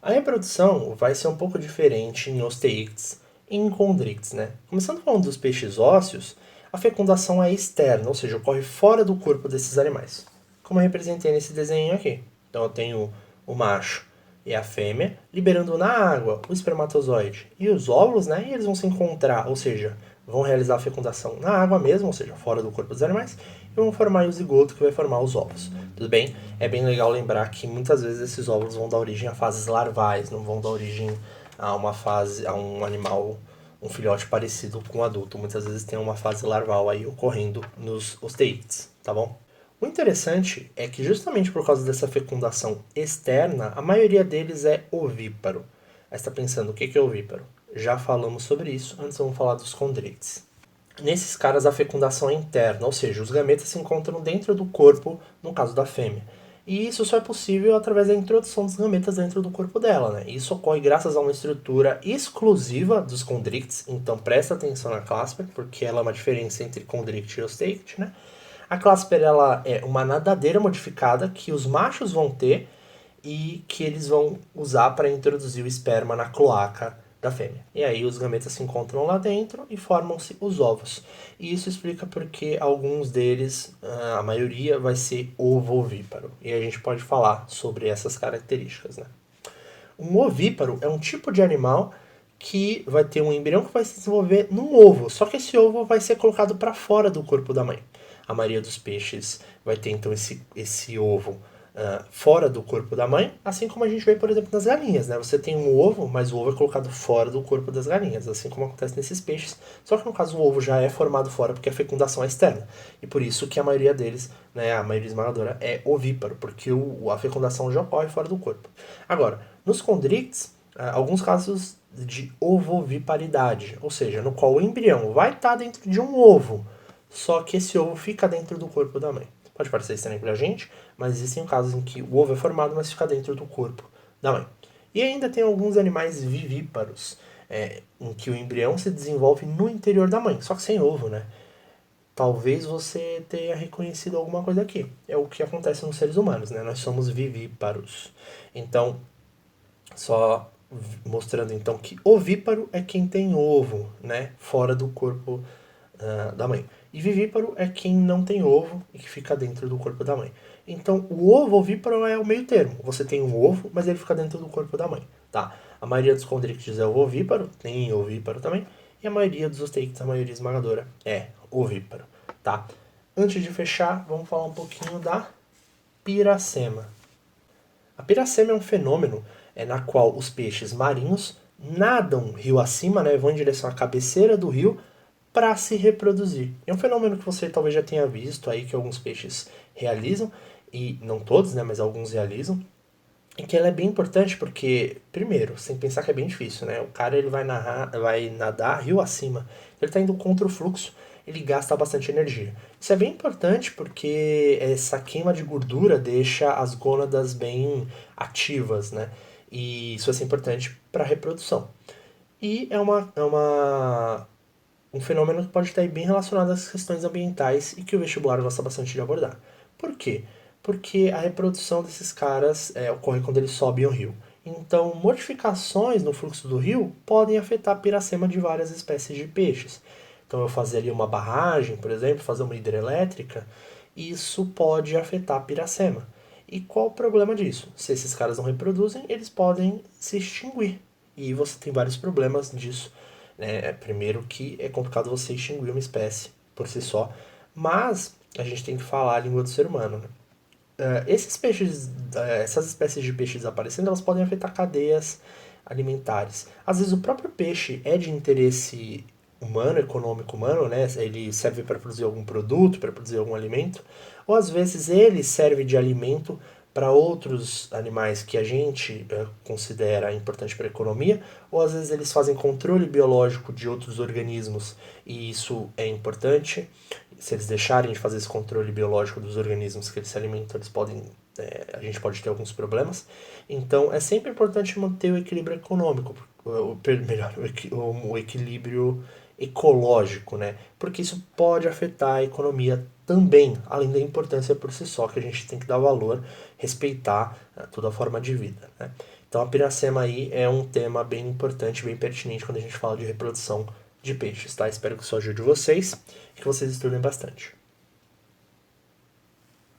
A reprodução vai ser um pouco diferente em osteíctes e em condrictes, né? Começando falando dos peixes ósseos, a fecundação é externa, ou seja, ocorre fora do corpo desses animais, como eu representei nesse desenho aqui. Então eu tenho o macho e a fêmea liberando na água o espermatozoide e os óvulos, né? E eles vão se encontrar, ou seja, vão realizar a fecundação na água mesmo, ou seja, fora do corpo dos animais, e vão formar o zigoto que vai formar os ovos. Tudo bem? É bem legal lembrar que muitas vezes esses óvulos vão dar origem a fases larvais, não vão dar origem a uma fase, a um animal, um filhote parecido com um adulto. Muitas vezes tem uma fase larval aí ocorrendo nos osteítes, tá bom? O interessante é que justamente por causa dessa fecundação externa, a maioria deles é ovíparo. Aí você está pensando, o que é ovíparo? Já falamos sobre isso, antes vamos falar dos condrites. Nesses caras a fecundação é interna, ou seja, os gametas se encontram dentro do corpo, no caso da fêmea. E isso só é possível através da introdução dos gametas dentro do corpo dela, né? Isso ocorre graças a uma estrutura exclusiva dos condrictes, então presta atenção na clasper, porque ela é uma diferença entre condrict e osteícte, né? A clasper ela é uma nadadeira modificada que os machos vão ter e que eles vão usar para introduzir o esperma na cloaca da fêmea. E aí os gametas se encontram lá dentro e formam-se os ovos. E isso explica porque alguns deles, a maioria, vai ser ovovíparo. E a gente pode falar sobre essas características, né? Um ovíparo é um tipo de animal que vai ter um embrião que vai se desenvolver num ovo, só que esse ovo vai ser colocado para fora do corpo da mãe. A maioria dos peixes vai ter então esse ovo fora do corpo da mãe, assim como a gente vê, por exemplo, nas galinhas, né? Você tem um ovo, mas o ovo é colocado fora do corpo das galinhas, assim como acontece nesses peixes, só que no caso o ovo já é formado fora porque a fecundação é externa, e por isso que a maioria deles, né, a maioria esmagadora, é ovíparo, porque a fecundação já ocorre fora do corpo. Agora, nos condrictes, alguns casos de ovoviparidade, ou seja, no qual o embrião vai estar dentro de um ovo, só que esse ovo fica dentro do corpo da mãe. Pode parecer estranho pra gente, mas existem casos em que o ovo é formado, mas fica dentro do corpo da mãe. E ainda tem alguns animais vivíparos, em que o embrião se desenvolve no interior da mãe, só que sem ovo, né? Talvez você tenha reconhecido alguma coisa aqui. É o que acontece nos seres humanos, né? Nós somos vivíparos. Então, só mostrando então que ovíparo é quem tem ovo, né? Fora do corpo da mãe. E vivíparo é quem não tem ovo e que fica dentro do corpo da mãe. Então, o ovo ovíparo é o meio termo. Você tem um ovo, mas ele fica dentro do corpo da mãe, tá? A maioria dos condrictes é ovovíparo, tem ovíparo também, e a maioria dos osteíctes, a maioria esmagadora, é ovíparo, tá? Antes de fechar, vamos falar um pouquinho da piracema. A piracema é um fenômeno na qual os peixes marinhos nadam rio acima, né, vão em direção à cabeceira do rio para se reproduzir. É um fenômeno que você talvez já tenha visto aí que alguns peixes realizam, e não todos, né, mas alguns realizam. E que ela é bem importante porque, primeiro, sem pensar que é bem difícil, né? O cara ele vai nadar rio acima, ele está indo contra o fluxo, ele gasta bastante energia. Isso é bem importante porque essa queima de gordura deixa as gônadas bem ativas, né? E isso vai ser importante para a reprodução. E um fenômeno que pode estar bem relacionado às questões ambientais e que o vestibular gosta bastante de abordar. Por quê? Porque a reprodução desses caras ocorre quando eles sobem o rio. Então, modificações no fluxo do rio podem afetar a piracema de várias espécies de peixes. Então, eu fazer ali uma barragem, por exemplo, fazer uma hidrelétrica, isso pode afetar a piracema. E qual o problema disso? Se esses caras não reproduzem, eles podem se extinguir. E você tem vários problemas disso, né? Primeiro que é complicado você extinguir uma espécie por si só, mas a gente tem que falar a língua do ser humano, né? Esses peixes, essas espécies de peixes desaparecendo, elas podem afetar cadeias alimentares. Às vezes o próprio peixe é de interesse humano, econômico humano, né? Ele serve para produzir algum produto, para produzir algum alimento, ou às vezes ele serve de alimento para outros animais que a gente considera importante para a economia, ou às vezes eles fazem controle biológico de outros organismos e isso é importante. Se eles deixarem de fazer esse controle biológico dos organismos que eles se alimentam, eles podem, a gente pode ter alguns problemas. Então é sempre importante manter o equilíbrio econômico, melhor, o equilíbrio ecológico, né? Porque isso pode afetar a economia também, além da importância por si só, que a gente tem que dar valor, respeitar toda a forma de vida, né? Então a piracema aí é um tema bem importante, bem pertinente quando a gente fala de reprodução de peixes, tá? Espero que isso ajude vocês e que vocês estudem bastante.